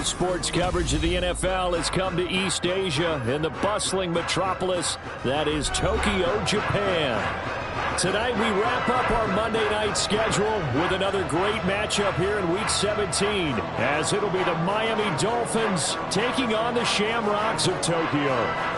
sports coverage of the NFL has come to East Asia in the bustling metropolis that is Tokyo, Japan. Tonight we wrap up our Monday night schedule with another great matchup here in Week 17, as it'll be the Miami Dolphins taking on the Shamrocks of Tokyo.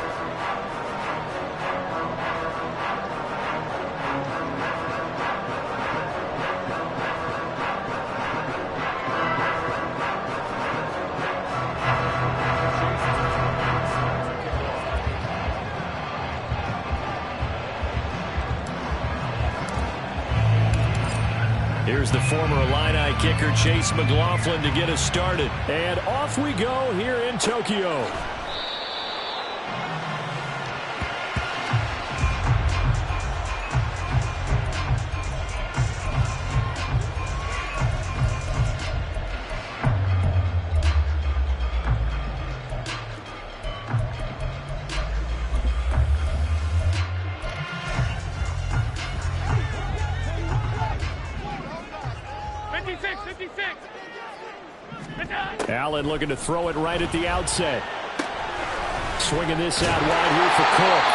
Here's the former Illini kicker Chase McLaughlin to get us started. And off we go here in Tokyo. Allen looking to throw it right at the outset. Swinging this out wide here for Cook.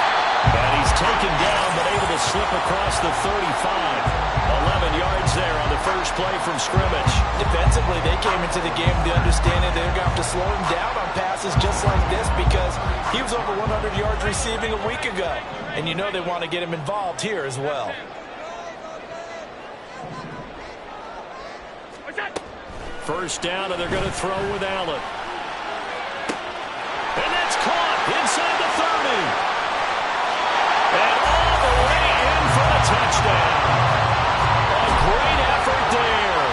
And he's taken down but able to slip across the 35. 11 yards there on the first play from scrimmage. Defensively, they came into the game with the understanding they're going to have to slow him down on passes just like this because he was over 100 yards receiving a week ago. And you know they want to get him involved here as well. First down, and they're going to throw with Allen. And that's caught inside the 30. And all the way in for a touchdown. A great effort there.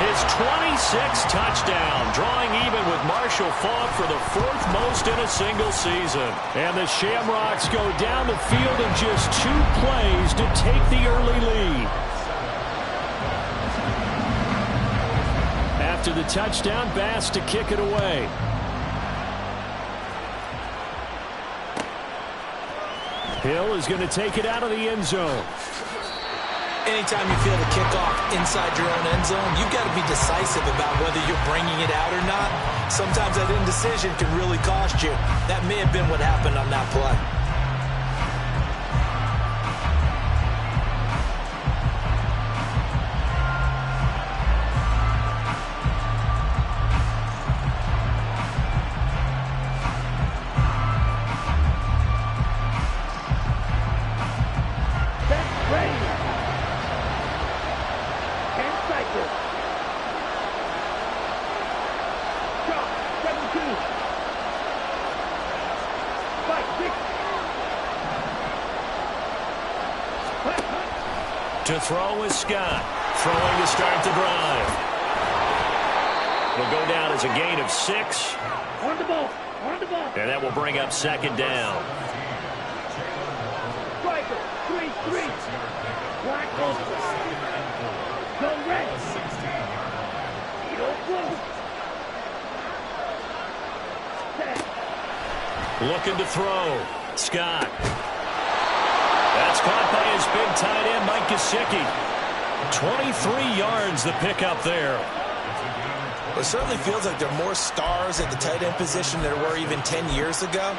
His 26th touchdown, drawing even with Marshall Faulk for the 4th most in a single season. And the Shamrocks go down the field in just 2 plays to take the early lead. After the touchdown, Bass to kick it away. Hill is going to take it out of the end zone. Anytime you feel the kickoff inside your own end zone, you've got to be decisive about whether you're bringing it out or not. Sometimes that indecision can really cost you. That may have been what happened on that play. To throw is Scott. Throwing to start the drive. It'll go down as a gain of 6. On the ball. And that will bring up second down. Striker, 3-3. Black over. Go red. Looking to throw. Scott. That's caught by his big tight end, Mike Gesicki. 23 yards the pickup there. Well, it certainly feels like there are more stars at the tight end position than there were even 10 years ago.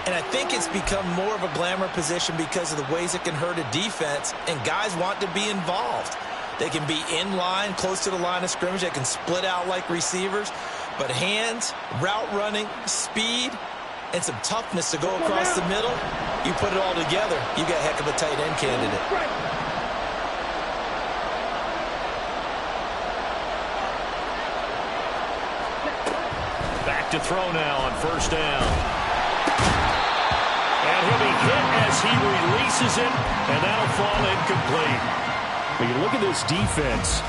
And I think it's become more of a glamour position because of the ways it can hurt a defense, and guys want to be involved. They can be in line, close to the line of scrimmage. They can split out like receivers. But hands, route running, speed, and some toughness to go across the middle, you put it all together, you got a heck of a tight end candidate. Back to throw now on first down. And he'll be hit as he releases it, and that'll fall incomplete. When you look at this defense,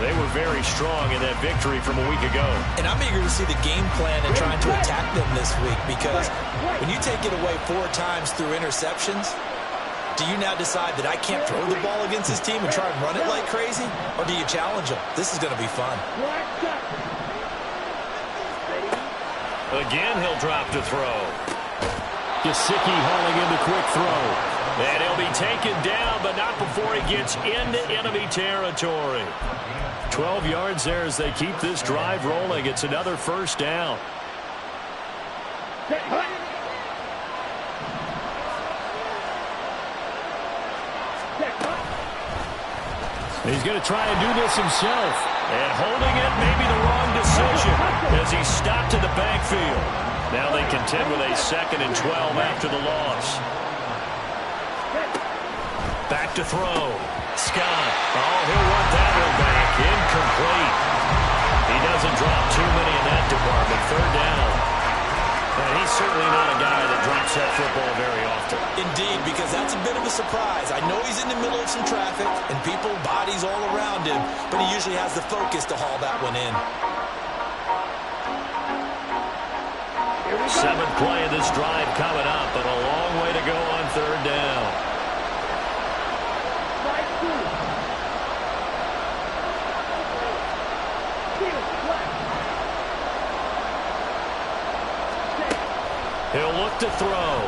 they were very strong in that victory from a week ago. And I'm eager to see the game plan and trying to attack them this week, because when you take it away 4 times through interceptions, do you now decide that I can't throw the ball against this team and try and run it like crazy? Or do you challenge them? This is going to be fun. Again, he'll drop to throw. Gesicki hauling in the quick throw. And he'll be taken down, but not before he gets into enemy territory. 12 yards there as they keep this drive rolling. It's another first down. He's going to try and do this himself. And holding it may be the wrong decision as he's stopped in the backfield. Now they contend with a 2nd and 12 after the loss. Back to throw. Scott. Oh, he'll want that one back. Incomplete. He doesn't drop too many in that department. 3rd down. And he's certainly not a guy that drops that football very often. Indeed, because that's a bit of a surprise. I know he's in the middle of some traffic and people, bodies all around him, but he usually has the focus to haul that one in. 7th play of this drive coming up, but a long way to go on 3rd down. He'll look to throw.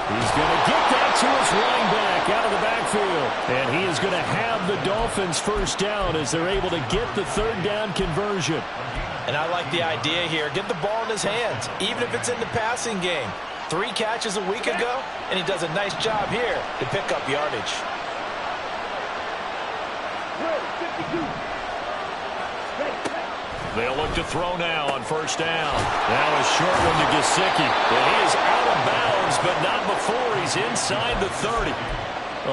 He's going to get that to his running back out of the backfield. And he is going to have the Dolphins' first down as they're able to get the 3rd down conversion. And I like the idea here. Get the ball in his hands, even if it's in the passing game. 3 catches a week ago, and he does a nice job here to pick up yardage. They'll look to throw now on 1st down. Now a short one to Gesicki. And he is out of bounds, but not before he's inside the 30.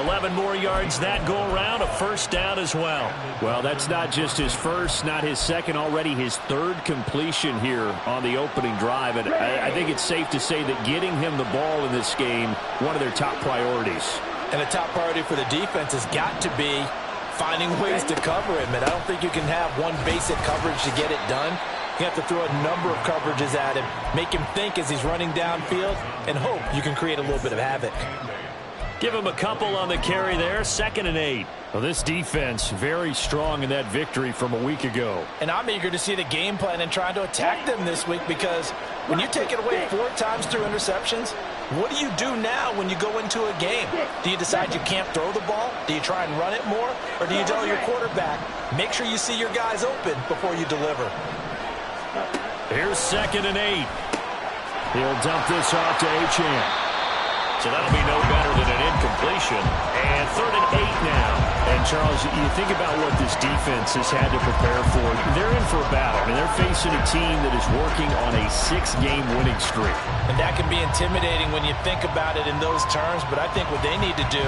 11 more yards that go around, a 1st down as well. Well, that's not just his first, not his second, already his 3rd completion here on the opening drive. And I think it's safe to say that getting him the ball in this game, one of their top priorities. And the top priority for the defense has got to be finding ways to cover him. And I don't think you can have one basic coverage to get it done. You have to throw a number of coverages at him, make him think as he's running downfield, and hope you can create a little bit of havoc. Give him a couple on the carry there, 2nd and 8. Well, this defense very strong in that victory from a week ago. And I'm eager to see the game plan and trying to attack them this week, because when you take it away 4 times through interceptions, what do you do now when you go into a game? Do you decide you can't throw the ball? Do you try and run it more? Or do you tell your quarterback, make sure you see your guys open before you deliver? Here's 2nd and 8. He'll dump this off to Achane. So that'll be no better than an incompletion. And 3rd and 8 now. And, Charles, you think about what this defense has had to prepare for. They're in for a battle. I mean, they're facing a team that is working on a 6-game winning streak. And that can be intimidating when you think about it in those terms. But I think what they need to do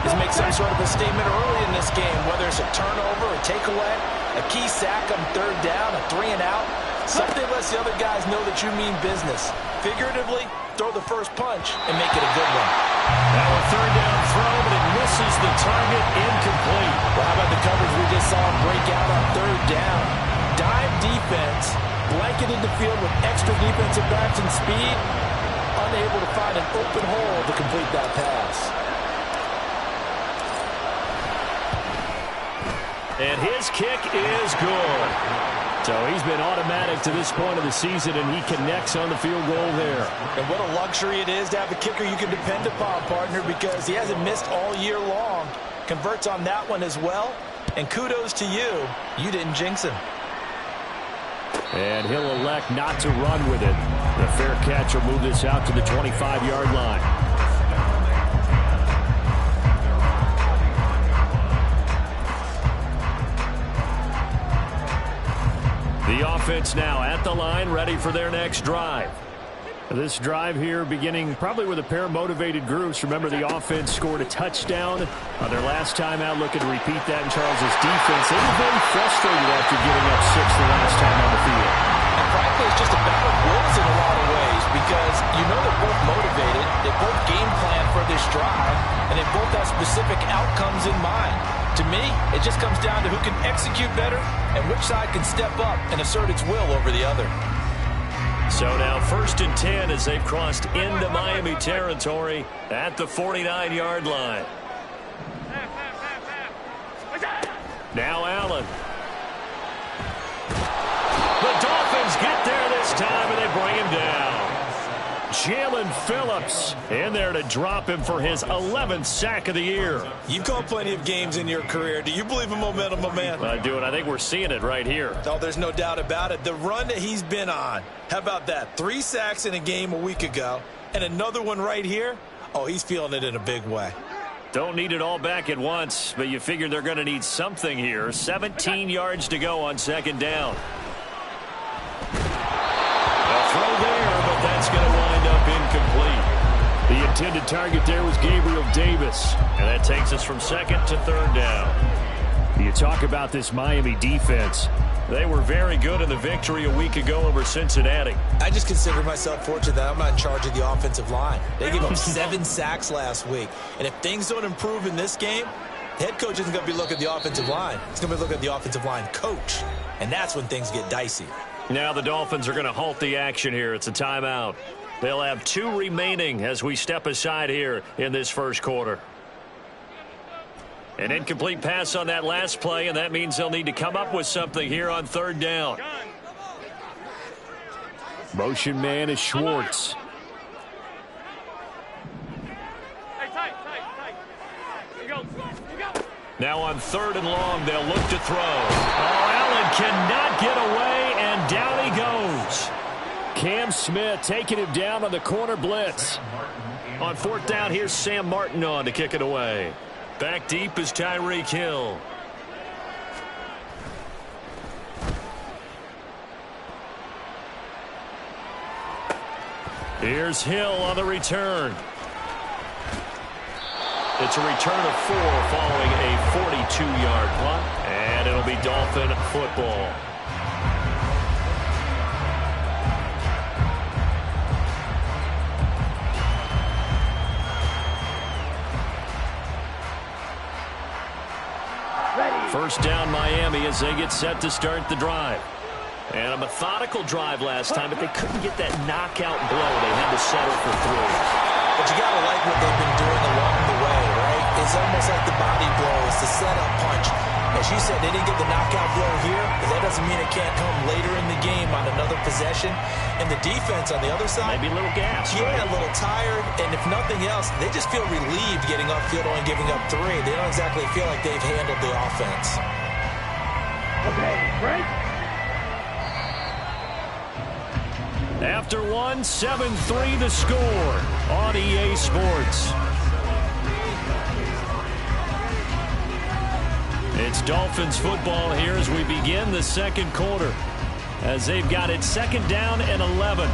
is make some sort of a statement early in this game, whether it's a turnover, a takeaway, a key sack on 3rd down, a 3 and out. Something lets the other guys know that you mean business. Figuratively, throw the first punch and make it a good one. Now a 3rd down throw, but it misses the target, incomplete. Well, how about the coverage we just saw break out on 3rd down? Dime defense, blanketed the field with extra defensive backs and speed, unable to find an open hole to complete that pass. And his kick is good. So he's been automatic to this point of the season, and he connects on the field goal there. And what a luxury it is to have a kicker you can depend upon, partner, because he hasn't missed all year long. Converts on that one as well. And kudos to you. You didn't jinx him. And he'll elect not to run with it. The fair catch will move this out to the 25-yard line. The offense now at the line, ready for their next drive. This drive here beginning probably with a pair of motivated groups. Remember, the offense scored a touchdown on their last time out. Looking to repeat that in Charles's defense. They were very frustrated after giving up 6 the last time on the field. And frankly, it's just a battle of wills in a lot of ways, because you know they're both motivated. They both game plan for this drive, and they both have specific outcomes in mind. To me, it just comes down to who can execute better and which side can step up and assert its will over the other. So now 1st and 10 as they've crossed into Miami territory at the 49-yard line. Now Allen. The Dolphins get there this time, and they bring him down. Jalen Phillips in there to drop him for his 11th sack of the year. You've called plenty of games in your career. Do you believe in momentum, my man? I do, and I think we're seeing it right here. Oh, there's no doubt about it. The run that he's been on. How about that? 3 sacks in a game a week ago, and another one right here. Oh, he's feeling it in a big way. Don't need it all back at once, but you figure they're going to need something here. 17 yards to go on second down. A throw there, but that's going to wind up incomplete. The intended target there was Gabriel Davis, and that takes us from second to third down. You talk about this Miami defense. They were very good in the victory a week ago over Cincinnati. I just consider myself fortunate that I'm not in charge of the offensive line. They gave up 7 sacks last week. And if things don't improve in this game, the head coach isn't going to be looking at the offensive line. He's going to be looking at the offensive line coach. And that's when things get dicey. Now the Dolphins are going to halt the action here. It's a timeout. They'll have 2 remaining as we step aside here in this first quarter. An incomplete pass on that last play, and that means they'll need to come up with something here on third down. Motion man is Schwartz. Now on third and long, they'll look to throw. Oh, Allen cannot get away, and down he goes. Cam Smith taking him down on the corner blitz. On fourth down, here's Sam Martin on to kick it away. Back deep is Tyreek Hill. Here's Hill on the return. It's a return of 4 following a 42-yard punt, and it'll be Dolphin football. First down Miami as they get set to start the drive. And a methodical drive last time, but they couldn't get that knockout blow. They had to settle for 3. But you got to like what they've been doing along the way, right? It's almost like the body blow. It's the setup punch. As you said, they didn't get the knockout blow here, but that doesn't mean it can't come later in the game on another possession. And the defense on the other side, maybe a little gas. Yeah, right? A little tired. And if nothing else, they just feel relieved getting upfield and giving up 3. They don't exactly feel like they've handled the offense. Okay, break. After 1, 7-3 the score on EA Sports. It's Dolphins football here as we begin the second quarter, as they've got it second down and 11.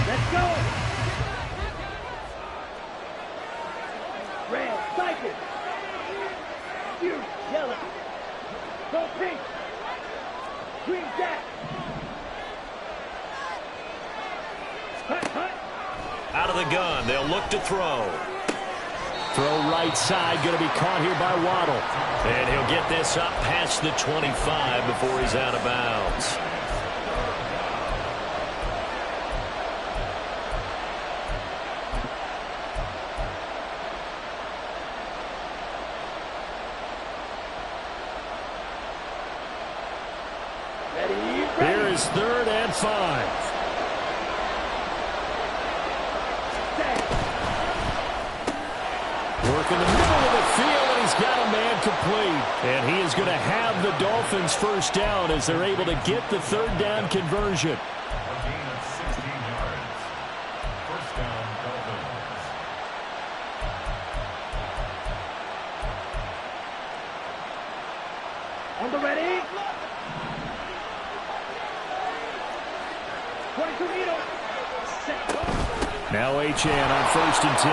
Let's go. Red, cycle. You, yellow. Go pink. Green, jack. Out of the gun, they'll look to throw. Throw right side, going to be caught here by Waddle. And he'll get this up past the 25 before he's out of bounds. Here is 3rd and 5. Work in the middle of the field, and he's got a man complete. And he is going to have the Dolphins first down as they're able to get the third down conversion. A gain of 16 yards. First down, Dolphins. On the ready. 22 Nito. Set. Now Achane on 1st and 10.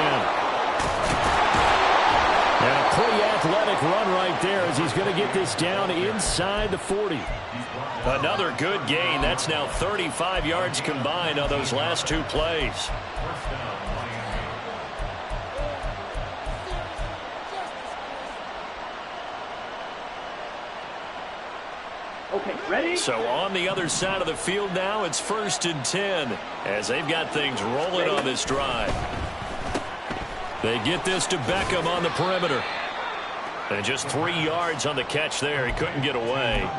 And a pretty athletic run right there as he's going to get this down inside the 40. Another good gain. That's now 35 yards combined on those last 2 plays. First down, Miami. Okay, ready? So on the other side of the field now, it's 1st and 10 as they've got things rolling on this drive. They get this to Beckham on the perimeter. And just 3 yards on the catch there. He couldn't get away.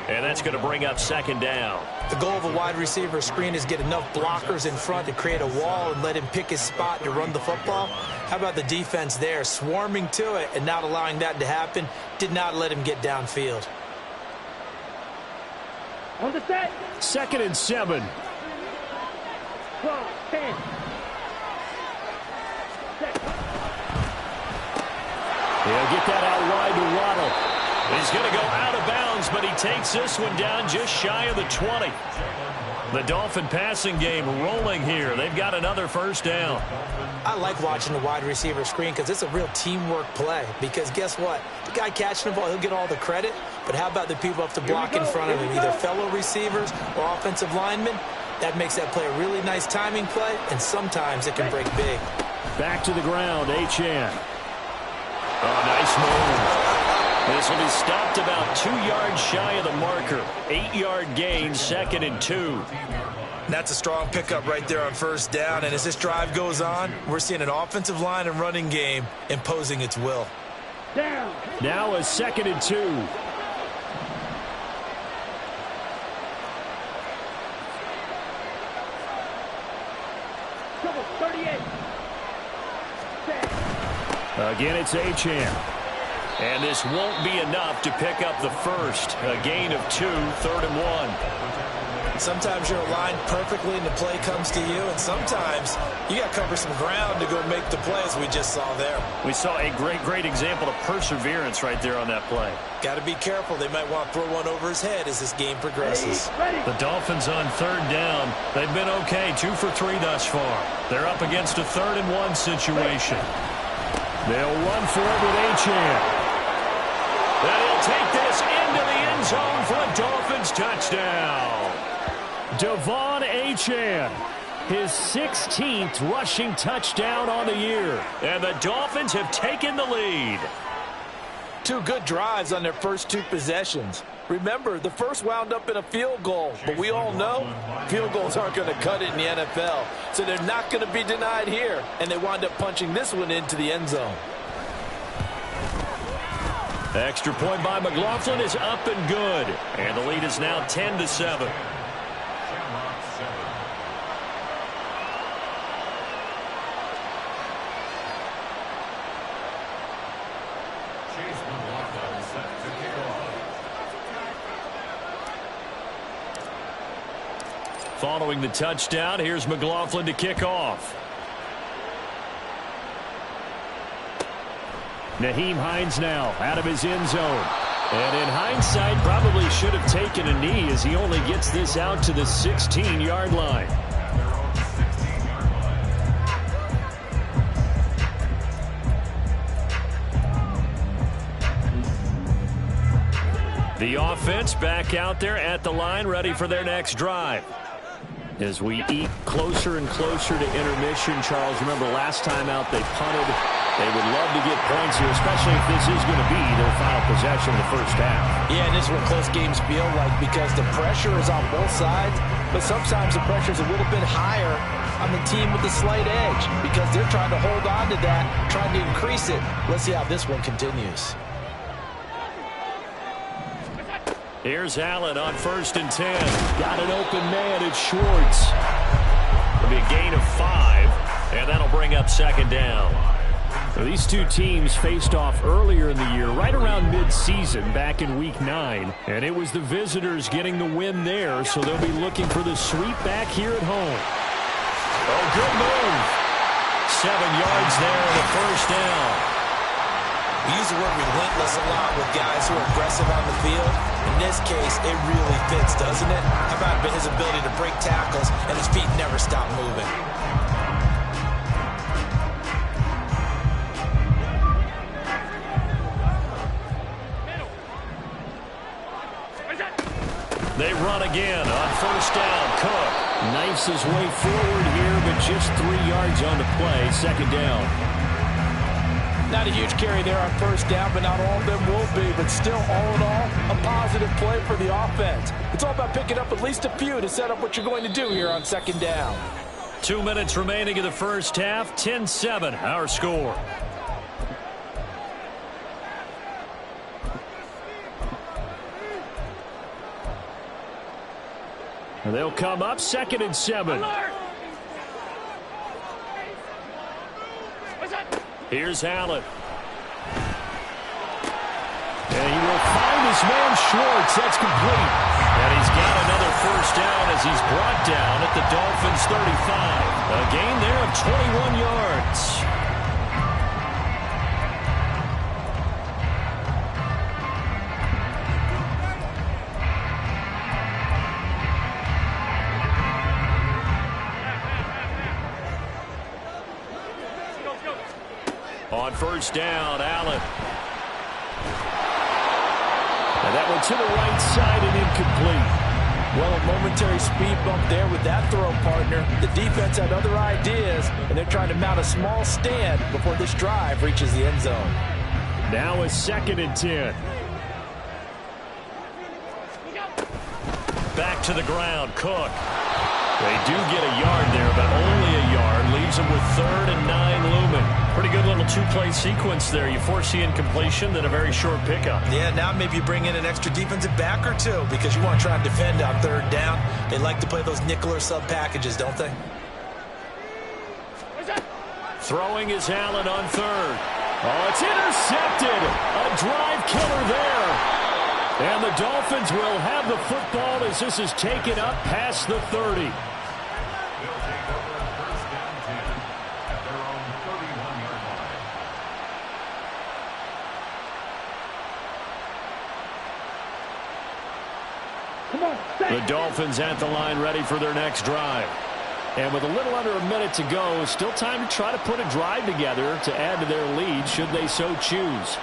And that's going to bring up second down. The goal of a wide receiver screen is get enough blockers in front to create a wall and let him pick his spot to run the football. How about the defense there, swarming to it and not allowing that to happen? Did not let him get downfield. On the set. 2nd and 7. 12, 10. Set. He'll get that out wide to Waddle. He's going to go out of bounds, but he takes this one down just shy of the 20. The Dolphin passing game rolling here. They've got another first down. I like watching the wide receiver screen because it's a real teamwork play. Because guess what? The guy catching the ball, he'll get all the credit. But how about the people up to block in front of him, either fellow receivers or offensive linemen? That makes that play a really nice timing play, and sometimes it can break big. Back to the ground, Achane. Oh, nice move. This will be stopped about 2 yards shy of the marker. 8-yard gain, 2nd and 2. That's a strong pickup right there on first down. And as this drive goes on, we're seeing an offensive line and running game imposing its will. Down. Now a 2nd and 2. Trouble 38. Set. Again, it's Achane. And this won't be enough to pick up the first. A gain of 2, 3rd and 1. Sometimes you're aligned perfectly and the play comes to you, and sometimes you got to cover some ground to go make the play, as we just saw there. We saw a great example of perseverance right there on that play. Got to be careful. They might want to throw one over his head as this game progresses. Ready. The Dolphins on 3rd down. They've been okay, 2 for 3 thus far. They're up against a 3rd and 1 situation. They'll run for it with Achane. And he'll take this into the end zone for a Dolphins touchdown. Devon Achane, his 16th rushing touchdown on the year. And the Dolphins have taken the lead. 2 good drives on their first 2 possessions. Remember, the first wound up in a field goal, but we all know field goals aren't going to cut it in the NFL. So they're not going to be denied here, and they wind up punching this one into the end zone. The extra point by McLaughlin is up and good. And the lead is now 10-7. Following the touchdown, here's McLaughlin to kick off. Nyheim Hines now out of his end zone. And in hindsight, probably should have taken a knee as he only gets this out to the 16-yard line. The offense back out there at the line, ready for their next drive. As we eat closer and closer to intermission, Charles, remember last time out they punted. They would love to get points here, especially if this is going to be their final possession of the first half. Yeah, and this is what close games feel like because the pressure is on both sides, but sometimes the pressure is a little bit higher on the team with the slight edge because they're trying to hold on to that, trying to increase it. Let's see how this one continues. Here's Allen on 1st and 10. Got an open man. It's Schwartz. It'll be a gain of 5, and that'll bring up second down. So these two teams faced off earlier in the year, right around mid-season, back in Week 9. And it was the visitors getting the win there, so they'll be looking for the sweep back here at home. Oh, good move. 7 yards there and a first down. We use the word relentless a lot with guys who are aggressive on the field. In this case, it really fits, doesn't it? How about his ability to break tackles and his feet never stop moving? They run again on first down. Cook knifes his way forward here, but just 3 yards on the play. Second down. Not a huge carry there on first down, but not all of them will be. But still, all in all, a positive play for the offense. It's all about picking up at least a few to set up what you're going to do here on second down. 2 minutes remaining in the first half. 10-7, our score. And they'll come up 2nd and 7. Alert! Here's Allen. And he will find his man Schwartz. That's complete. And he's got another first down as he's brought down at the Dolphins' 35. A gain there of 21 yards. On first down, Allen. And that one to the right side and incomplete. Well, a momentary speed bump there with that throw, partner. The defense had other ideas, and they're trying to mount a small stand before this drive reaches the end zone. Now a 2nd and 10. Back to the ground, Cook. They do get a yard there, but only a yard. Leaves them with 3rd and 9 looming. Pretty good little two-play sequence there. You force the incompletion, then a very short pickup. Yeah, now maybe you bring in an extra defensive back or two because you want to try and defend on 3rd down. They like to play those nickel or sub packages, don't they? Throwing is Allen on 3rd. Oh, it's intercepted. A drive killer there. And the Dolphins will have the football as this is taken up past the 30. They'll take over first down 10 at their own 31-yard line. Come on, stay. The Dolphins at the line ready for their next drive. And with a little under a minute to go, still time to try to put a drive together to add to their lead should they so choose.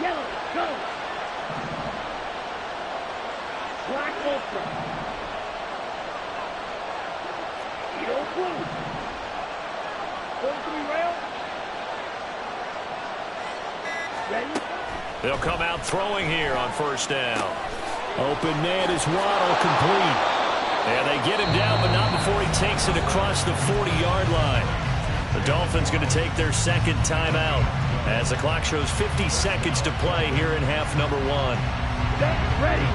Yellow, go. Black ultra. Yellow blue. 43 rail. Ready? They'll come out throwing here on first down. Open man is Waddle, complete. And they get him down, but not before he takes it across the 40-yard line. The Dolphins going to take their 2nd timeout as the clock shows 50 seconds to play here in half number 1. Set, ready.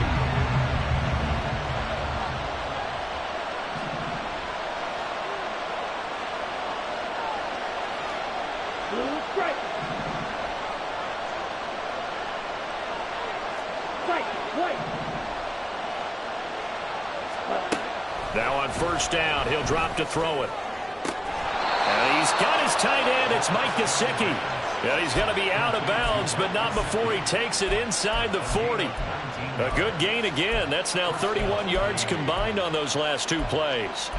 Blue strike. Strike, white. Now on first down, he'll drop to throw it. And he's got his tight end. It's Mike Gesicki. And he's going to be out of bounds, but not before he takes it inside the 40. A good gain again. That's now 31 yards combined on those last 2 plays.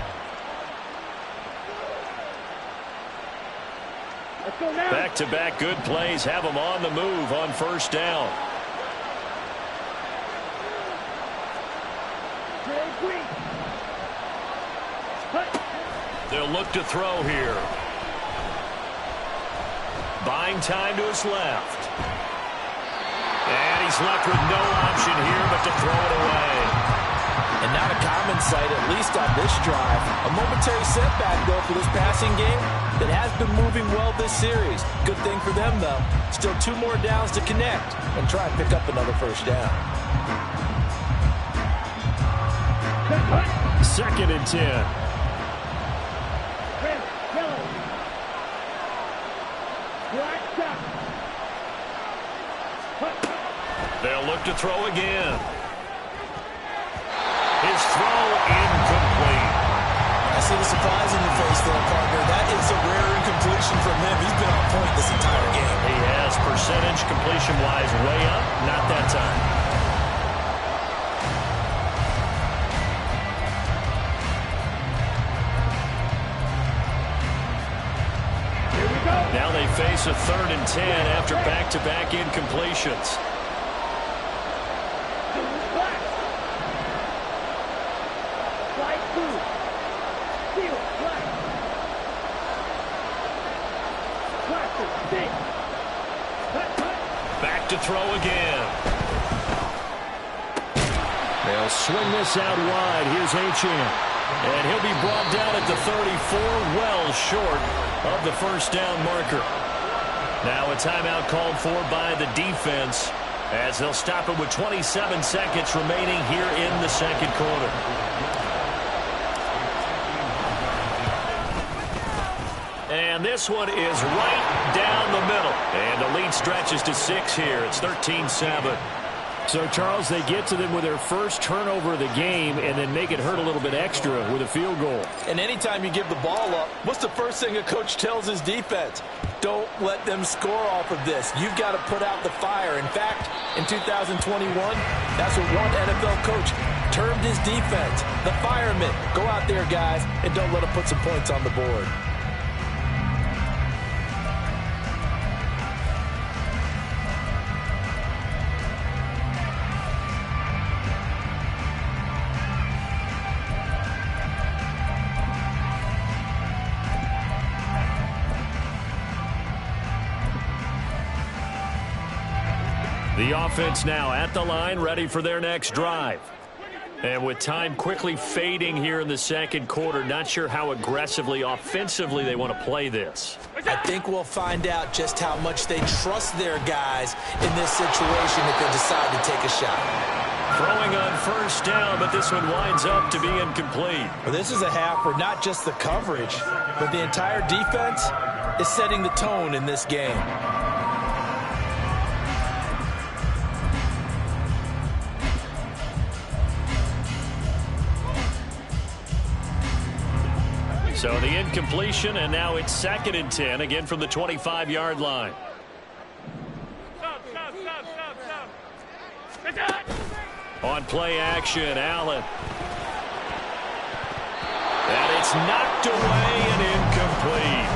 Let's go now. Back-to-back good plays have them on the move on first down. Red, green. Hut. They'll look to throw here. Buying time to his left. And he's left with no option here but to throw it away. And not a common sight, at least on this drive. A momentary setback, though, for this passing game that has been moving well this series. Good thing for them, though. Still 2 more downs to connect and try and pick up another first down. 2nd and 10. Red, yellow. Black, stop. They'll look to throw again. His throw incomplete. I see the surprise in your face there, partner. That is a rare incompletion from him. He's been on point this entire game. He has percentage completion-wise way up. Not that time. Here we go. Now they face a 3rd and 10 after back-to-back incompletions. Black. Light blue. Steel, black. Plastic, stick. Hut, hut. Back to throw again. They'll swing this out wide. Here's Achane. And he'll be brought down at the 34, well short of the first down marker. Now a timeout called for by the defense as they'll stop it with 27 seconds remaining here in the second quarter. And this one is right down the middle. And the lead stretches to 6 here. It's 13-7. So, Charles, they get to them with their first turnover of the game and then make it hurt a little bit extra with a field goal. And anytime you give the ball up, what's the first thing a coach tells his defense? Don't let them score off of this. You've got to put out the fire. In fact, in 2021, that's what one NFL coach termed his defense, the firemen. Go out there, guys, and don't let them put some points on the board. The offense now at the line, ready for their next drive. And with time quickly fading here in the second quarter, not sure how aggressively, offensively they want to play this. I think we'll find out just how much they trust their guys in this situation if they decide to take a shot. Throwing on first down, but this one winds up to be incomplete. Well, this is a half where not just the coverage, but the entire defense is setting the tone in this game. So the incompletion, and now it's 2nd and 10, again from the 25-yard line. On play action, Allen. And it's knocked away and incomplete.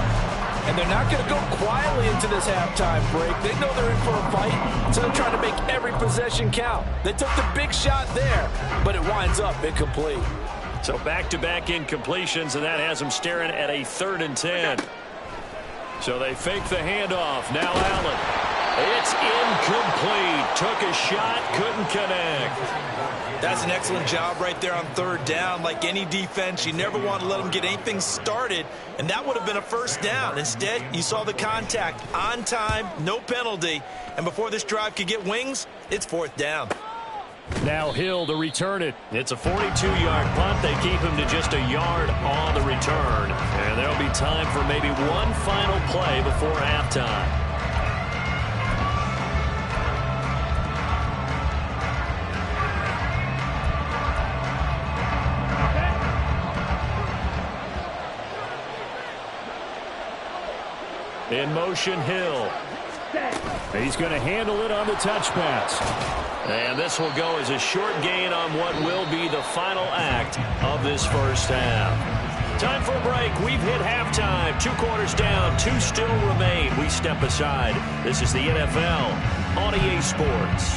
And they're not going to go quietly into this halftime break. They know they're in for a fight, so they're trying to make every possession count. They took the big shot there, but it winds up incomplete. So back-to-back incompletions, and that has them staring at a 3rd and 10. So they fake the handoff. Now Allen. It's incomplete. Took a shot, couldn't connect. That's an excellent job right there on 3rd down. Like any defense, you never want to let them get anything started, and that would have been a 1st down. Instead, you saw the contact on time, no penalty, and before this drive could get wings, it's 4th down. Now Hill to return it. It's a 42-yard punt. They keep him to just a yard on the return. And there'll be time for maybe one final play before halftime. In motion, Hill. He's going to handle it on the touch pass. And this will go as a short gain on what will be the final act of this first half. Time for a break. We've hit halftime. 2 quarters down. 2 still remain. We step aside. This is the NFL on EA Sports.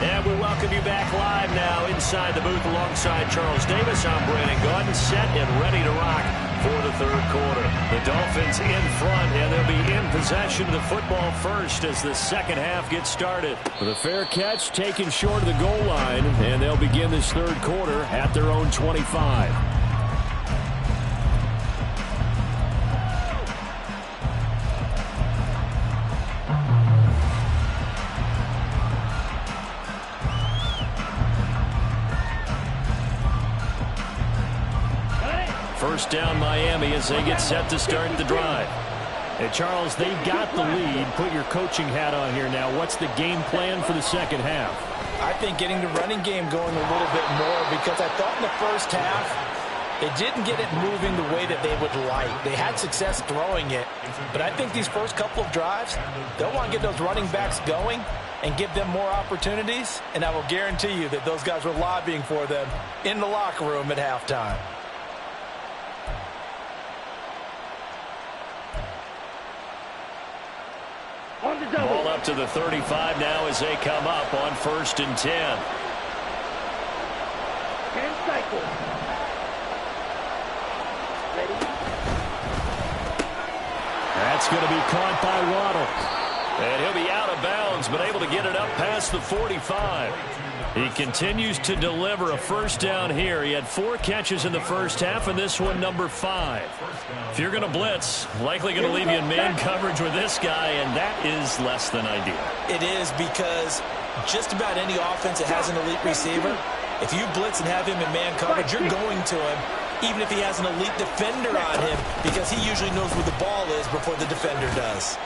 And we welcome you back live now inside the booth alongside Charles Davis. I'm Brandon Gaudin, set and ready to rock for the 3rd quarter. The Dolphins in front, and they'll be in possession of the football first as the second half gets started. With a fair catch taken short of the goal line, and they'll begin this 3rd quarter at their own 25. First down Miami as they get set to start the drive. And Charles, they've got the lead. Put your coaching hat on here now. What's the game plan for the second half? I think getting the running game going a little bit more, because I thought in the first half they didn't get it moving the way that they would like. They had success throwing it, but I think these first couple of drives, they'll want to get those running backs going and give them more opportunities, and I will guarantee you that those guys were lobbying for them in the locker room at halftime. Ball up to the 35 now as they come up on 1st and 10. 10 cycles. Ready? That's going to be caught by Waddle. And he'll be out of bounds, but able to get it up past the 45. He continues to deliver a first down here. He had 4 catches in the first half, and this one number 5. If you're going to blitz, likely going to leave you in man coverage with this guy, and that is less than ideal. It is, because just about any offense that has an elite receiver, if you blitz and have him in man coverage, you're going to him, even if he has an elite defender on him, because he usually knows where the ball is before the defender does.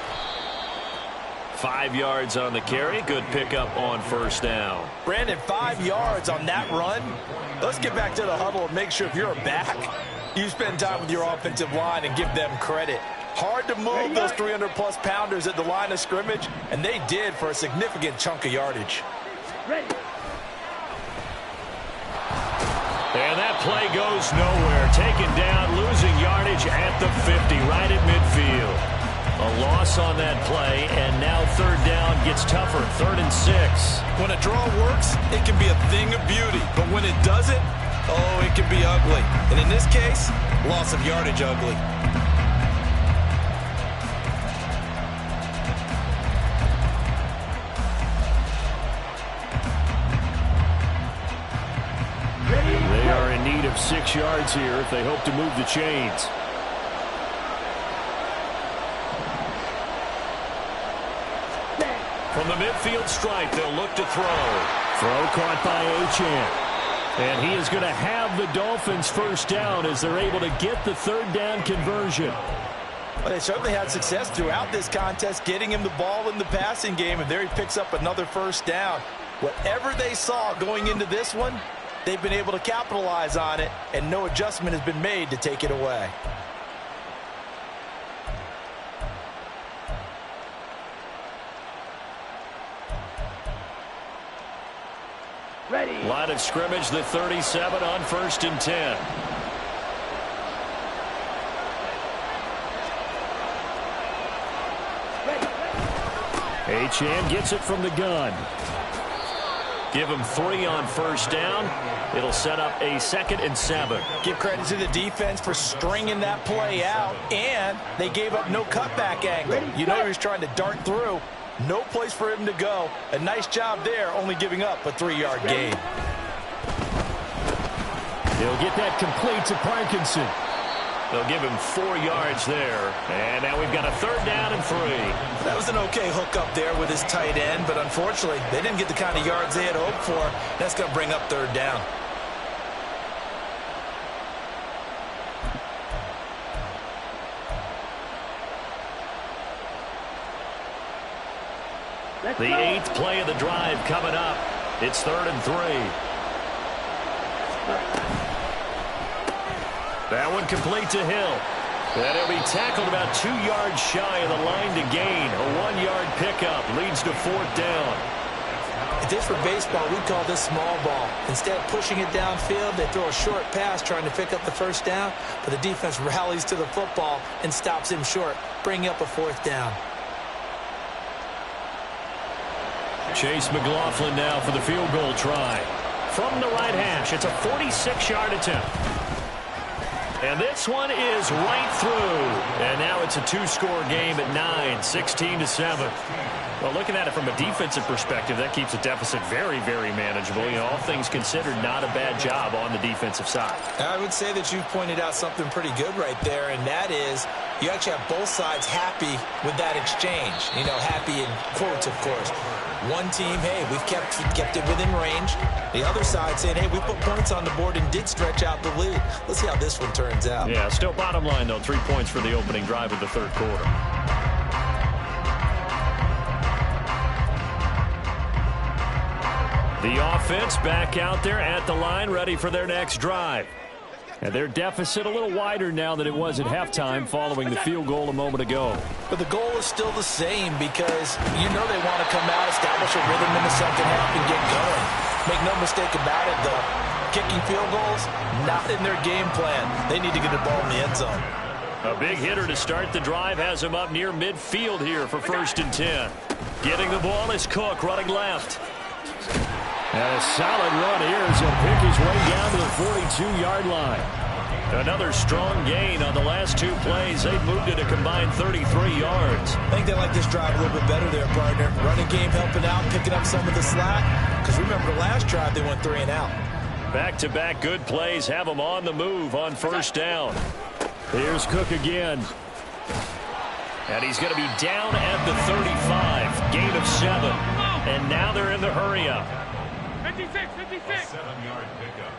5 yards on the carry. Good pickup on first down. Brandon, 5 yards on that run. Let's get back to the huddle and make sure if you're a back, you spend time with your offensive line and give them credit. Hard to move those 300-plus pounders at the line of scrimmage, and they did for a significant chunk of yardage. Ready. And that play goes nowhere. Taken down, losing yardage at the 50, right at midfield. A loss on that play, and now third down gets tougher. 3rd and 6. When a draw works, it can be a thing of beauty. But when it doesn't, oh, it can be ugly. And in this case, loss of yardage ugly. They are in need of 6 yards here if they hope to move the chains. From the midfield stripe, they'll look to throw. Throw caught by Achane. And he is going to have the Dolphins first down as they're able to get the third down conversion. Well, they certainly had success throughout this contest, getting him the ball in the passing game, and there he picks up another first down. Whatever they saw going into this one, they've been able to capitalize on it, and no adjustment has been made to take it away. Ready. Line of scrimmage, the 37 on 1st and 10. Achane gets it from the gun. Give him 3 on first down. It'll set up a 2nd and 7. Give credit to the defense for stringing that play out, and they gave up no cutback angle. You know he was trying to dart through. No place for him to go. A nice job there, only giving up a 3-yard gain. He'll get that complete to Parkinson. They'll give him 4 yards there. And now we've got a 3rd down and 3. That was an okay hook up there with his tight end, but unfortunately, they didn't get the kind of yards they had hoped for. That's going to bring up 3rd down. The 8th play of the drive coming up. It's 3rd and 3. That one complete to Hill. And he'll be tackled about 2 yards shy of the line to gain. A 1-yard pickup leads to 4th down. If this were baseball, we'd call this small ball. Instead of pushing it downfield, they throw a short pass trying to pick up the first down, but the defense rallies to the football and stops him short, bringing up a 4th down. Chase McLaughlin now for the field goal try. From the right hash, it's a 46-yard attempt. And this one is right through. And now it's a 2-score game at 9, 16-7. Well, looking at it from a defensive perspective, that keeps the deficit very, very manageable. You know, all things considered, not a bad job on the defensive side. I would say that you've pointed out something pretty good right there, and that is you actually have both sides happy with that exchange. You know, happy in quotes, of course. One team, hey, we've kept it within range. The other side saying, hey, we put points on the board and did stretch out the lead. Let's see how this one turns out. Yeah, still bottom line, though, 3 points for the opening drive of the 3rd quarter. The offense back out there at the line, ready for their next drive. And their deficit a little wider now than it was at halftime following the field goal a moment ago. But the goal is still the same because you know they want to come out, establish a rhythm in the second half, and get going. Make no mistake about it, though. Kicking field goals, not in their game plan. They need to get the ball in the end zone. A big hitter to start the drive has him up near midfield here for 1st and 10. Getting the ball is Cook running left. And a solid run here as he'll pick his way down to the 42-yard line. Another strong gain on the last 2 plays. They've moved it a combined 33 yards. I think they like this drive a little bit better there, partner. Running game helping out, picking up some of the slack. Because remember, the last drive they went 3 and out. Back-to-back good plays have them on the move on first down. Here's Cook again. And he's going to be down at the 35. Gain of 7. And now they're in the hurry-up. 56. A 7-yard pickup.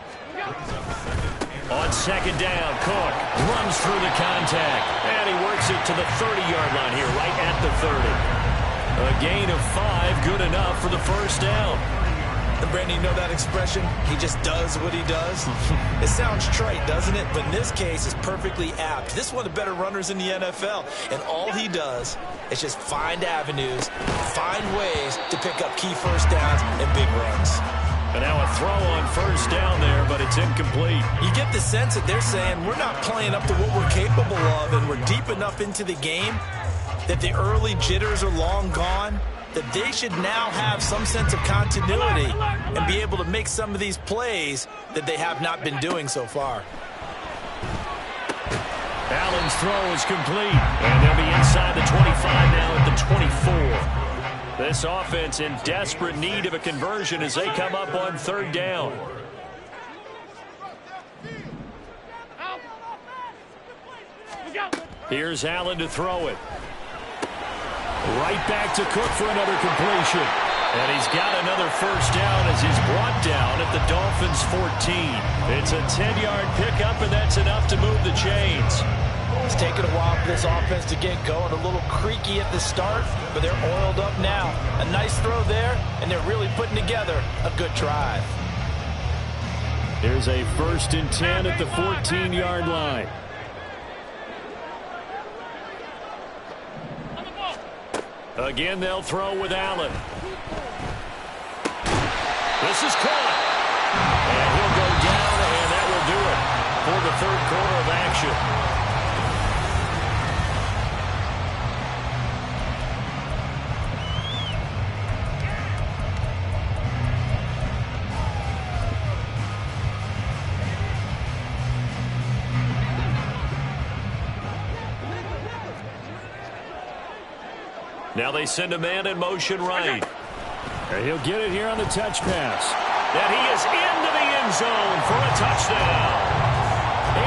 On second down, Cook runs through the contact. And he works it to the 30-yard line here, right at the 30. A gain of 5, good enough for the first down. And Brandon, you know that expression? He just does what he does. It sounds trite, doesn't it? But in this case, it's perfectly apt. This is one of the better runners in the NFL. And all he does is just find avenues, find ways to pick up key first downs and big runs. And now a throw on first down there, but it's incomplete. You get the sense that they're saying we're not playing up to what we're capable of, and we're deep enough into the game that the early jitters are long gone, that they should now have some sense of continuity and be able to make some of these plays that they have not been doing so far. Allen's throw is complete, and they'll be inside the 25 now at the 24. This offense in desperate need of a conversion as they come up on third down. Here's Allen to throw it. Right back to Cook for another completion. And he's got another first down as he's brought down at the Dolphins' 14. It's a 10-yard pickup, and that's enough to move the chains. It's taken a while for this offense to get going. A little creaky at the start, but they're oiled up now. A nice throw there, and they're really putting together a good drive. Here's a 1st and 10 at the 14-yard line. Again, they'll throw with Allen. This is caught. And he'll go down, and that will do it for the third quarter of action. Now they send a man in motion right. And he'll get it here on the touch pass. And he is into the end zone for a touchdown.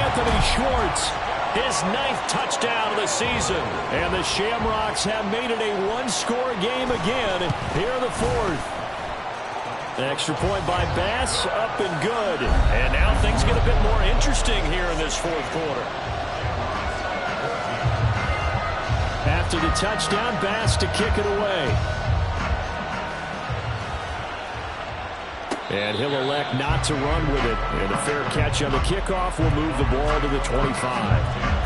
Anthony Schwartz, his 9th touchdown of the season. And the Shamrocks have made it a one-score game again here in the 4th. An extra point by Bass, up and good. And now things get a bit more interesting here in this 4th quarter. After the touchdown, Bass to kick it away. And he'll elect not to run with it. And a fair catch on the kickoff will move the ball to the 25.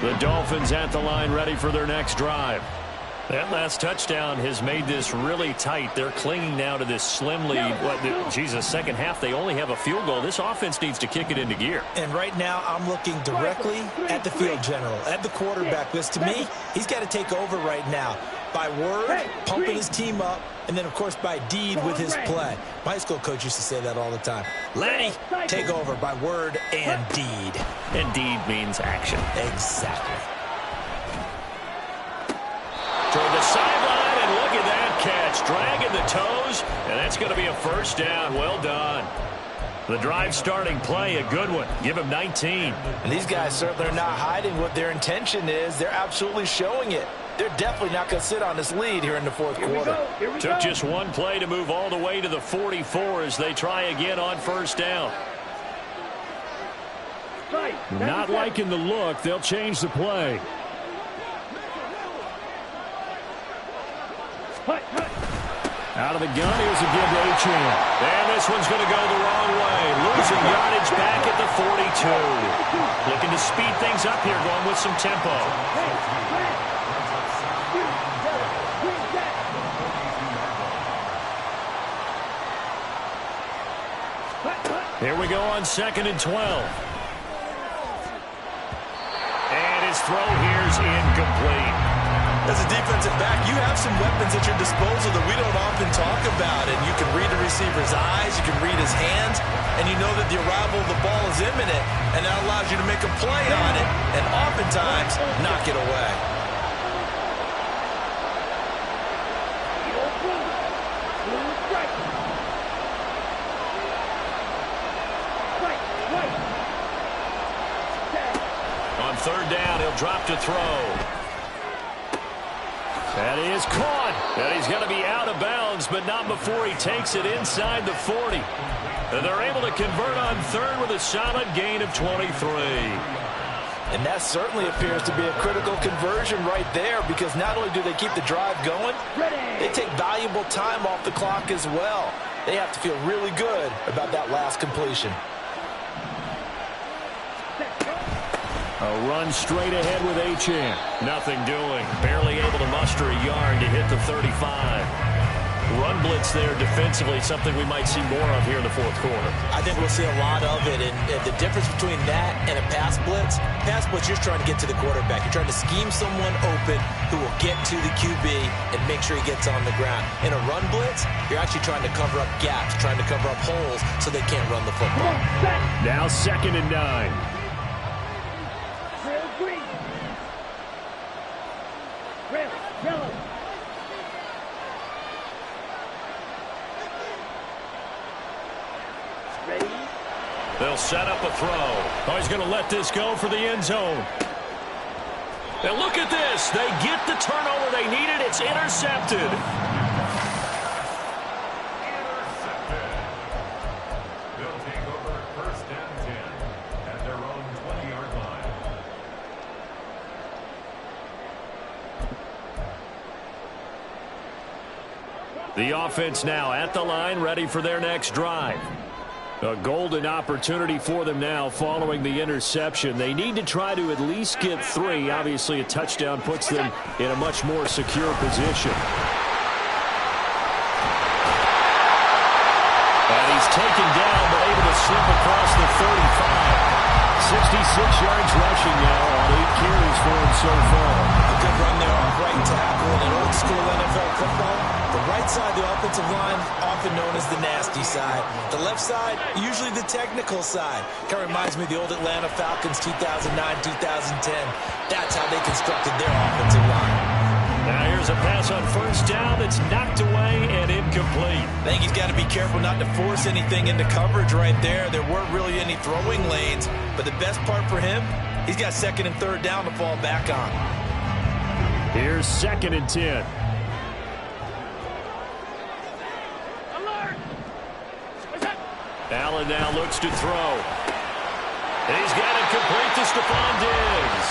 The Dolphins at the line ready for their next drive. That last touchdown has made this really tight. They're clinging now to this slim lead. Second half, they only have a field goal. This offense needs to kick it into gear. And right now, I'm looking directly at the field general, at the quarterback. Because to me, he's got to take over right now. By word, pumping his team up, and then, of course, by deed with his play. My high school coach used to say that all the time. Lenny, take over by word and deed. And deed means action. Exactly. Toward the sideline, and look at that catch. Dragging the toes, and that's going to be a first down. Well done. The drive starting play, a good one. Give him 19. And these guys certainly are not hiding what their intention is. They're absolutely showing it. They're definitely not going to sit on this lead here in the 4th quarter. Took just one play to move all the way to the 44 as they try again on first down. Not liking the look. They'll change the play. Out of the gun, here's a give to Achane. And this one's going to go the wrong way. Losing yardage back at the 42. Looking to speed things up here, going with some tempo. Here we go on 2nd and 12. And his throw here's incomplete. As a defensive back, you have some weapons at your disposal that we don't often talk about. And you can read the receiver's eyes, you can read his hands, and you know that the arrival of the ball is imminent, and that allows you to make a play on it, and oftentimes knock it away. On 3rd down, he'll drop to throw. That is caught. And he's going to be out of bounds, but not before he takes it inside the 40. And they're able to convert on 3rd with a solid gain of 23. And that certainly appears to be a critical conversion right there, because not only do they keep the drive going, they take valuable time off the clock as well. They have to feel really good about that last completion. A run straight ahead with Achane. Nothing doing. Barely able to muster a yard to hit the 35. Run blitz there defensively, something we might see more of here in the 4th quarter. I think we'll see a lot of it, and the difference between that and a pass blitz, you're just trying to get to the quarterback. You're trying to scheme someone open who will get to the QB and make sure he gets on the ground. In a run blitz, you're actually trying to cover up gaps, trying to cover up holes so they can't run the football. Now 2nd and 9. Yellow. Ready? They'll set up a throw. Oh, he's going to let this go for the end zone. And look at this. They get the turnover they needed. It's intercepted. They'll take over 1st and 10 at their own 20-yard line. The offense now at the line, ready for their next drive. A golden opportunity for them now following the interception. They need to try to at least get 3. Obviously, a touchdown puts them in a much more secure position. And he's taken down, but able to slip across the 35. 66 yards rushing now on 8 carries for him so far. A good run there off right tackle in an old-school NFL football. The right side, the offensive line, often known as the nasty side. The left side, usually the technical side. Kind of reminds me of the old Atlanta Falcons 2009, 2010. That's how they constructed their offensive line. Now here's a pass on 1st down that's knocked away and incomplete. I think he's got to be careful not to force anything into coverage right there. There weren't really any throwing lanes, but the best part for him, he's got 2nd and 3rd down to fall back on. Here's 2nd and 10. Allen now looks to throw. He's got it complete to Stephon Diggs.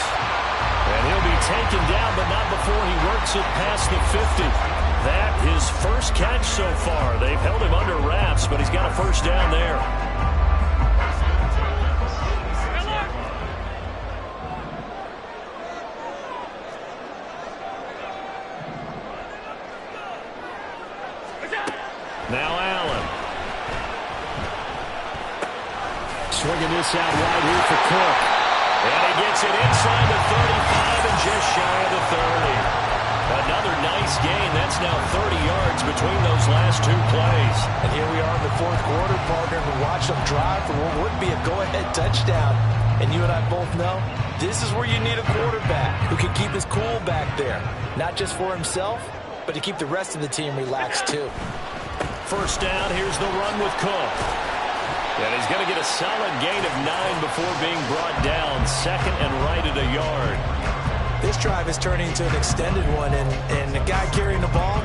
And he'll be taken down, but not before he works it past the 50. That his first catch so far. They've held him under wraps, but he's got a 1st down there. Now Allen. Swinging this out wide here for Cook. And he gets it inside the 35 and just shy of the 30. Another nice gain. That's now 30 yards between those last 2 plays. And here we are in the 4th quarter, partner, and watch them drive for what would be a go-ahead touchdown. And you and I both know this is where you need a quarterback who can keep his cool back there. Not just for himself, but to keep the rest of the team relaxed too. 1st down, here's the run with Cook. And he's going to get a solid gain of 9 before being brought down. 2nd and right at a yard. This drive is turning into an extended one, and the guy carrying the ball,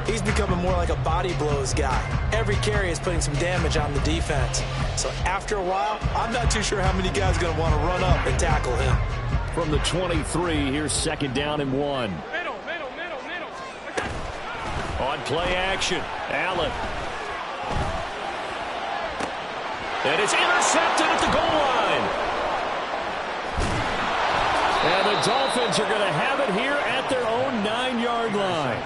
he's becoming more like a body blows guy. Every carry is putting some damage on the defense. So after a while, I'm not too sure how many guys are going to want to run up and tackle him. From the 23, here's 2nd down and 1. Middle. On play action, Allen. And it's intercepted at the goal line. And the Dolphins are going to have it here at their own 9-yard line.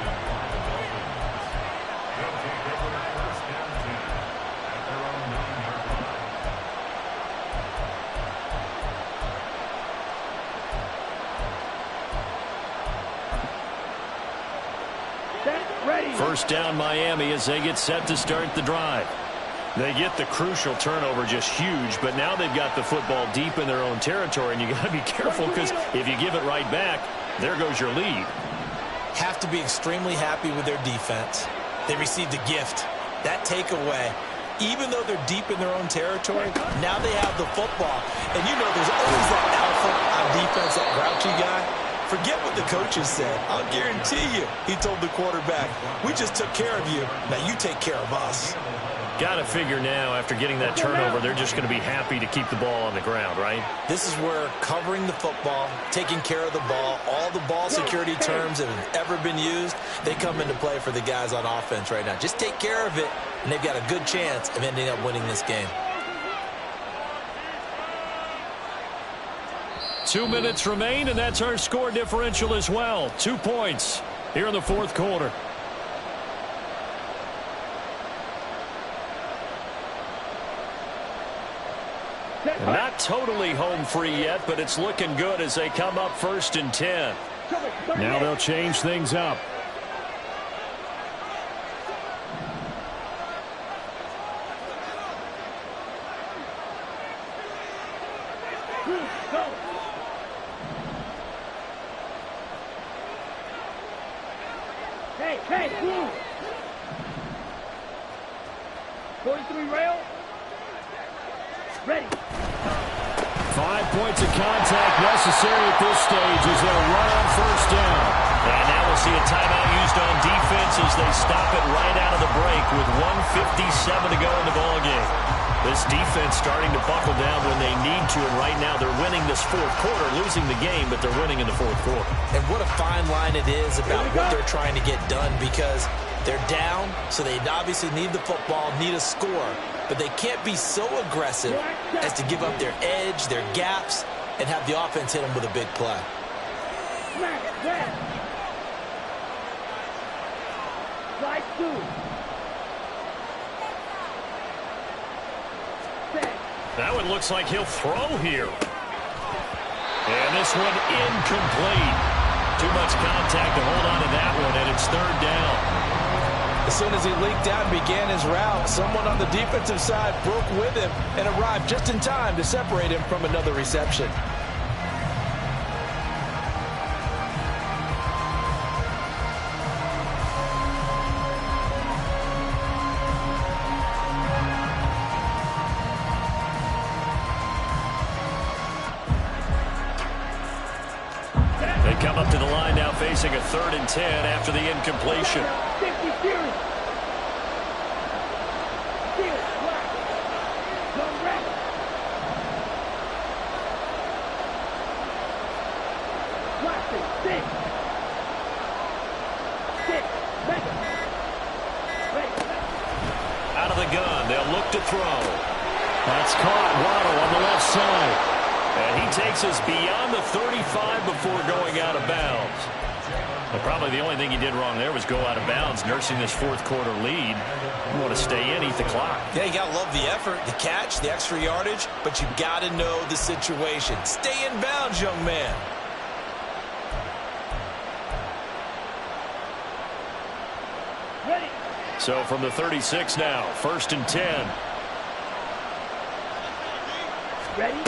First down Miami as they get set to start the drive. They get the crucial turnover, just huge, but now they've got the football deep in their own territory, and you got to be careful because if you give it right back, there goes your lead. Have to be extremely happy with their defense. They received a gift. That takeaway, even though they're deep in their own territory, now they have the football. And you know there's always that alpha on defense, that grouchy guy. Forget what the coaches said. I'll guarantee you, he told the quarterback, we just took care of you. Now you take care of us. Got to figure now, after getting that turnover, they're just going to be happy to keep the ball on the ground, right? This is where covering the football, taking care of the ball, all the ball security terms that have ever been used, they come into play for the guys on offense right now. Just take care of it, and they've got a good chance of ending up winning this game. 2 minutes remain, and that's our score differential as well. 2 points here in the fourth quarter. Not totally home free yet, but it's looking good as they come up 1st and 10. Now they'll change things up. Hey, blue. 43 rail. Ready. 5 points of contact necessary at this stage as they'll run on 1st down. And now we'll see a timeout used on defense as they stop it right out of the break with 1:57 to go in the ballgame. This defense starting to buckle down when they need to, and right now they're winning this fourth quarter, losing the game, but they're winning in the fourth quarter. And what a fine line it is about what they're trying to get done, because they're down, so they obviously need the football, need a score, but they can't be so aggressive as to give up their edge, their gaps, and have the offense hit them with a big play. Slide 2. That one looks like he'll throw here. And this one incomplete. Too much contact to hold on to that one, and it's 3rd down. As soon as he leaked out and began his route, someone on the defensive side broke with him and arrived just in time to separate him from another reception. They come up to the line now facing a 3rd and 10 after the incompletion. 50 series. Series, black. Zone red. Black, 6. 6. Mega. Ready. Out of the gun, they'll look to throw. That's caught. Waddle on the left side. And he takes us beyond the 35 before going out of bounds. Well, probably the only thing he did wrong there was go out of bounds, nursing this fourth quarter lead. You want to stay in, eat the clock. Yeah, you got to love the effort, the catch, the extra yardage, but you got to know the situation. Stay in bounds, young man. Ready. So from the 36 now, 1st and 10. Ready.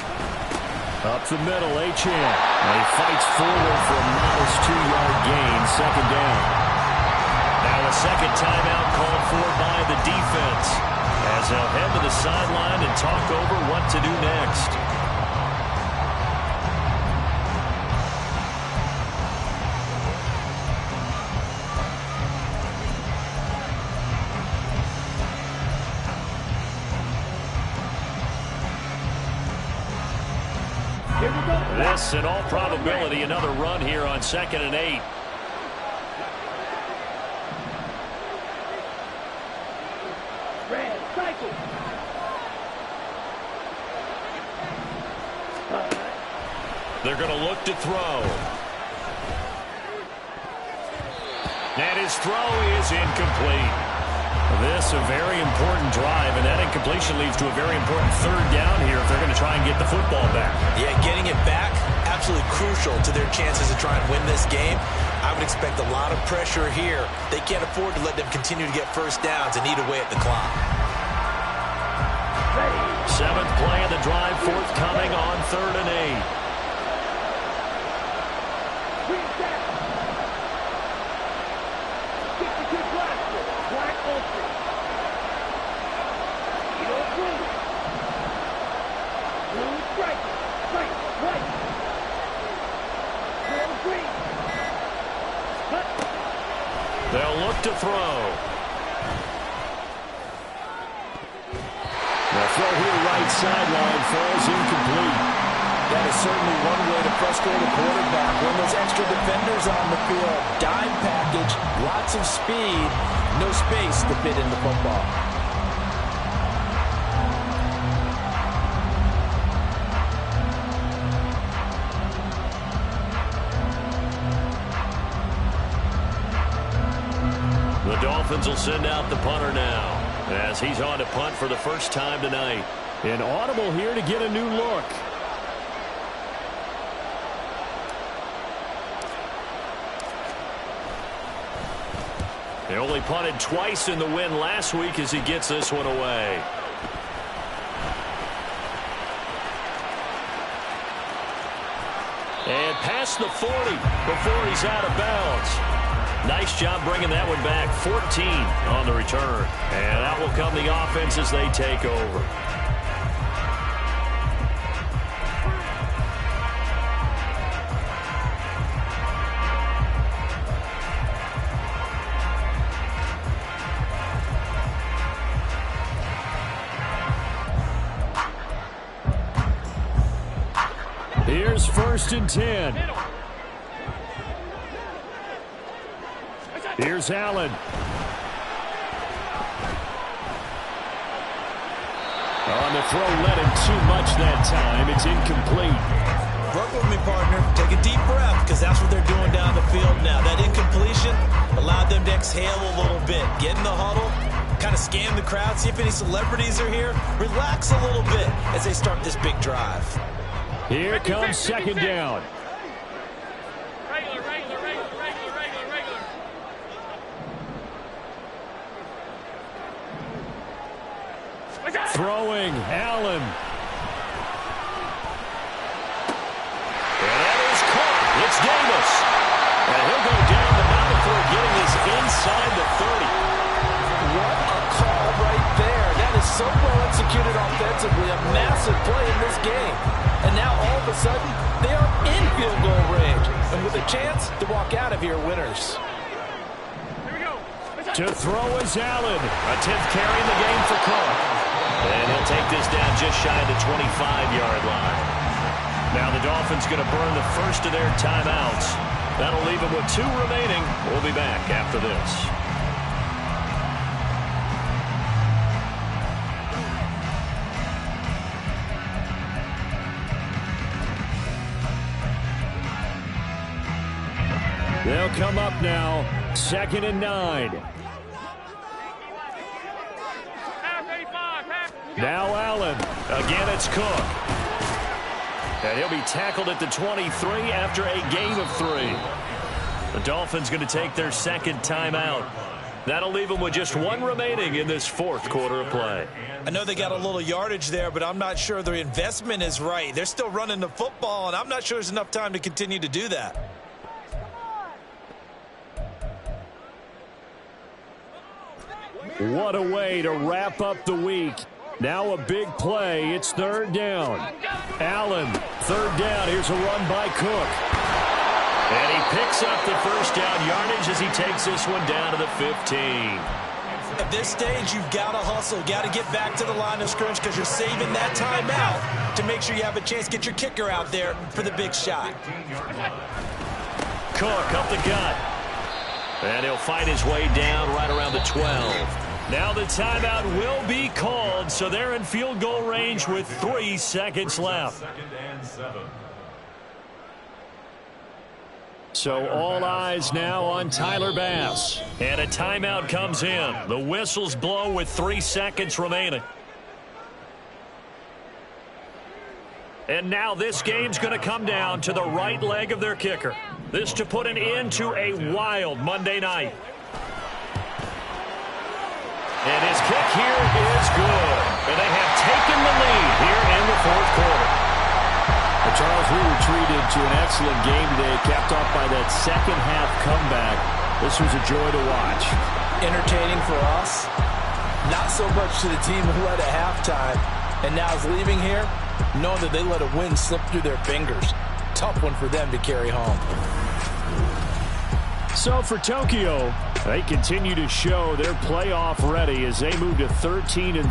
Up the middle, Achane. And he fights forward for a modest 2-yard gain, 2nd down. Now a second timeout called for by the defense, as they'll head to the sideline and talk over what to do next. This, in all probability, another run here on 2nd and 8. Red, cycle. They're going to look to throw. And his throw is incomplete. This a very important drive, and that incompletion leads to a very important 3rd down here if they're going to try and get the football back. Yeah, getting it back, absolutely crucial to their chances to try and win this game. I would expect a lot of pressure here. They can't afford to let them continue to get first downs and eat away at the clock. Seventh play of the drive forthcoming on 3rd and 8. They'll look to throw. The throw here right sideline falls incomplete. That is certainly one way to frustrate a quarterback. When those extra defenders on the field, dime package, lots of speed, no space to fit in the football. The Dolphins will send out the punter now as he's on to punt for the first time tonight. An audible here to get a new look. They only punted twice in the win last week as he gets this one away. And past the 40 before he's out of bounds. Nice job bringing that one back. 14 on the return. And that will come the offense as they take over. Here's 1st and 10. Here's Allen. On the throw, led him too much that time. It's incomplete. Work with me, partner. Take a deep breath, because that's what they're doing down the field now. That incompletion allowed them to exhale a little bit. Get in the huddle, kind of scan the crowd, see if any celebrities are here. Relax a little bit as they start this big drive. Here comes 2nd down. Throwing, Allen. And that is caught. It's Davis. And he'll go down the mountain before getting this inside the 30. What a call right there. That is so well executed offensively. A massive play in this game. And now all of a sudden, they are in field goal range. And with a chance to walk out of here winners. To throw is Allen. A 10th carry in the game for Cook. And he'll take this down just shy of the 25-yard line. Now the Dolphins going to burn the first of their timeouts. That'll leave them with 2 remaining. We'll be back after this. They'll come up now. 2nd and 9. Now Allen. Again, it's Cook. And he'll be tackled at the 23 after a gain of 3. The Dolphins going to take their 2nd timeout. That'll leave them with just 1 remaining in this 4th quarter of play. I know they got a little yardage there, but I'm not sure their investment is right. They're still running the football, and I'm not sure there's enough time to continue to do that. What a way to wrap up the week. Now a big play. It's 3rd down. Allen, 3rd down. Here's a run by Cook. And he picks up the first down yardage as he takes this one down to the 15. At this stage, you've got to hustle. Got to get back to the line of scrimmage because you're saving that timeout to make sure you have a chance to get your kicker out there for the big shot. Cook up the gut. And he'll fight his way down right around the 12. Now the timeout will be called, so they're in field goal range with 3 seconds left. So all eyes now on Tyler Bass. And a timeout comes in. The whistles blow with 3 seconds remaining. And now this game's going to come down to the right leg of their kicker. This to put an end to a wild Monday night. And his kick here is good. And they have taken the lead here in the fourth quarter. Well, Charles, we were treated to an excellent game today, capped off by that second-half comeback. This was a joy to watch. Entertaining for us, not so much to the team who led at halftime and now is leaving here, knowing that they let a win slip through their fingers. Tough one for them to carry home. So for Tokyo, they continue to show they're playoff ready as they move to 13-3.